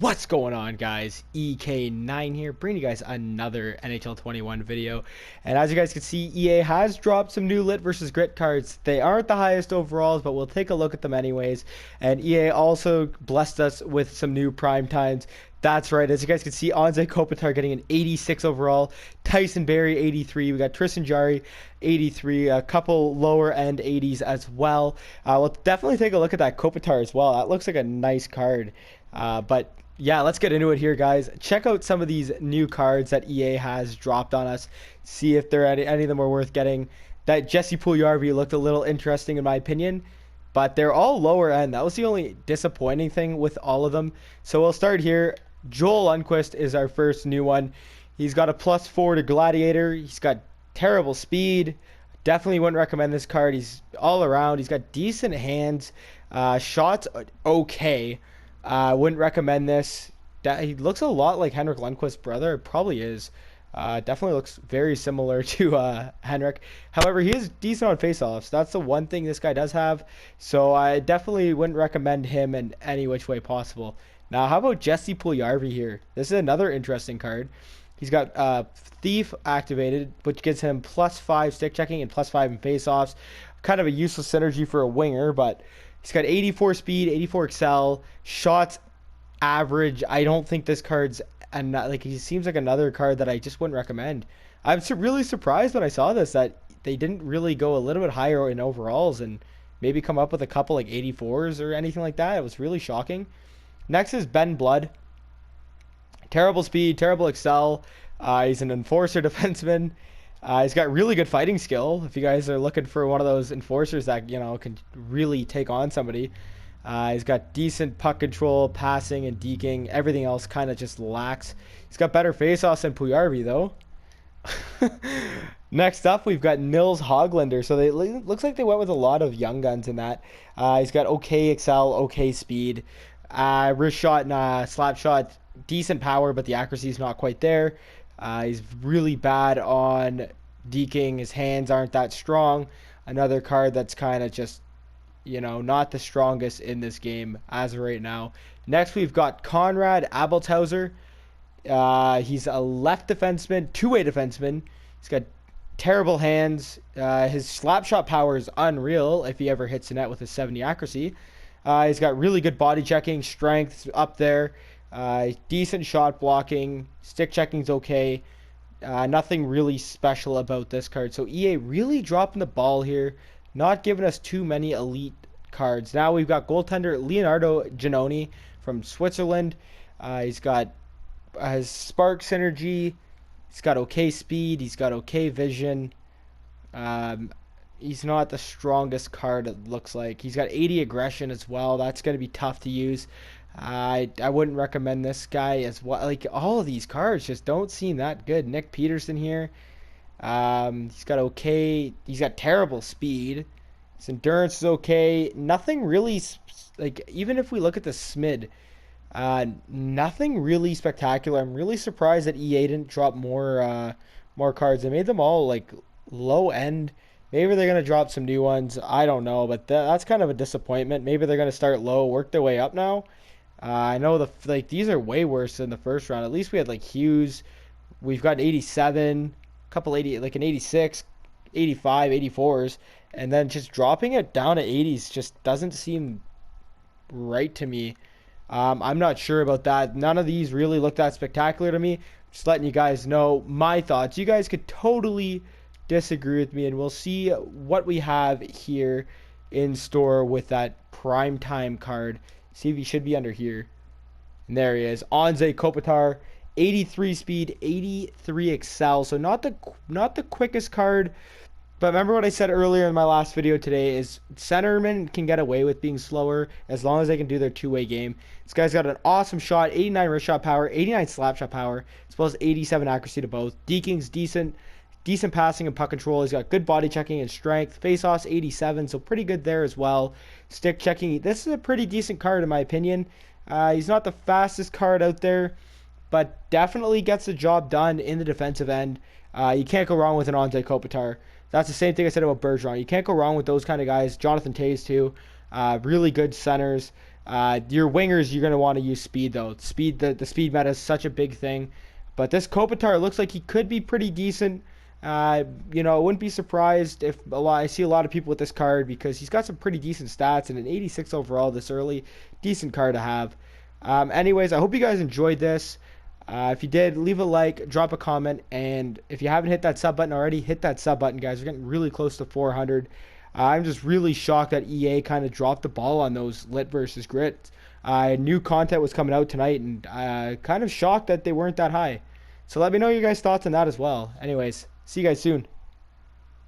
What's going on, guys? EK9 here, bringing you guys another NHL 21 video. And as you guys can see, EA has dropped some new Lit versus Grit cards. They aren't the highest overalls, but we'll take a look at them anyways. And EA also blessed us with some new prime times. That's right, as you guys can see, Kopitar getting an 86 overall, Tyson Barrie 83, we got Tristan Jarry 83, a couple lower end 80s as well. We'll definitely take a look at that Kopitar as well. That looks like a nice card. But yeah, let's get into it here, guys. Check out some of these new cards that EA has dropped on us. See if any of them are worth getting. That Jesse Puljujarvi looked a little interesting in my opinion, but they're all lower end. That was the only disappointing thing with all of them. So we'll start here. Joel Lundqvist is our first new one. He's got a +4 to Gladiator. He's got terrible speed. Definitely wouldn't recommend this card. He's all around. He's got decent hands. Shots okay. Wouldn't recommend this. He looks a lot like Henrik Lundqvist's brother. It probably is. Definitely looks very similar to Henrik. However, he is decent on faceoffs. That's the one thing this guy does have. So I definitely wouldn't recommend him in any which way possible. Now, how about Jesse Puljujarvi here? This is another interesting card. He's got Thief activated, which gives him +5 stick checking and +5 in faceoffs. Kind of a useless synergy for a winger, but he's got 84 speed, 84 excel, shots average. I don't think this card's he seems like another card that I just wouldn't recommend. I'm really surprised when I saw this that they didn't really go a little bit higher in overalls and maybe come up with a couple like 84s or anything like that. It was really shocking. Next is Ben Blood. Terrible speed, terrible excel. He's an enforcer defenseman. He's got really good fighting skill. If you guys are looking for one of those enforcers that, can really take on somebody. He's got decent puck control, passing, and deking. Everything else kind of just lacks. He's got better faceoffs than Puljujarvi, though. Next up, we've got Nils Hoglander. So looks like they went with a lot of young guns in that. He's got okay excel, okay speed. Wrist shot and slap shot, decent power, but the accuracy is not quite there. He's really bad on deking. His hands aren't that strong. Another card that's kind of just, not the strongest in this game as of right now. Next, we've got Konrad Abelthauser. He's a left defenseman, two-way defenseman. He's got terrible hands. His slap shot power is unreal if he ever hits the net with a 70 accuracy. He's got really good body checking, strength up there. Decent shot blocking, stick checking's okay. Nothing really special about this card. So EA really dropping the ball here, not giving us too many elite cards. Now we've got goaltender Leonardo Giannoni from Switzerland. He's got his spark synergy. He's got okay speed. He's got okay vision. He's not the strongest card, it looks like. He's got 80 aggression as well. That's going to be tough to use. I wouldn't recommend this guy as well. Like, all of these cards just don't seem that good. Nick Peterson here. He's got terrible speed. His endurance is okay. Nothing really, even if we look at the SMID, nothing really spectacular. I'm really surprised that EA didn't drop more cards. They made them all, low end. Maybe they're going to drop some new ones. I don't know, but that's kind of a disappointment. Maybe they're going to start low, work their way up now. I know these are way worse than the first round. At least we had Hughes. We've got 87, a couple 80, an 86, 85, 84s, and then just dropping it down to 80s just doesn't seem right to me. I'm not sure about that. None of these really look that spectacular to me. Just letting you guys know my thoughts. You guys could totally disagree with me, and we'll see what we have here in store with that primetime card. See if he should be under here. And there he is. Kopitar, 83 speed, 83 excel. So not the quickest card, but remember what I said earlier in my last video today is centermen can get away with being slower as long as they can do their two-way game. This guy's got an awesome shot, 89 wrist shot power, 89 slap shot power, as well as 87 accuracy to both. Deking's decent passing and puck control. He's got good body checking and strength. Face-offs 87, so pretty good there as well. Stick checking. This is a pretty decent card in my opinion. He's not the fastest card out there, but definitely gets the job done in the defensive end. You can't go wrong with an Kopitar. That's the same thing I said about Bergeron. You can't go wrong with those kind of guys. Jonathan Toews too. Really good centers. Your wingers, you're going to want to use speed, though. The speed meta is such a big thing. But this Kopitar looks like he could be pretty decent. I wouldn't be surprised if I see a lot of people with this card because he's got some pretty decent stats and an 86 overall this early. Decent card to have. Anyways, I hope you guys enjoyed this. If you did, leave a like, drop a comment, and if you haven't hit that sub button already, hit that sub button, guys. We're getting really close to 400. I'm just really shocked that EA kind of dropped the ball on those lit versus grit. New content was coming out tonight, and kind of shocked that they weren't that high. So let me know your guys' thoughts on that as well. Anyways, see you guys soon.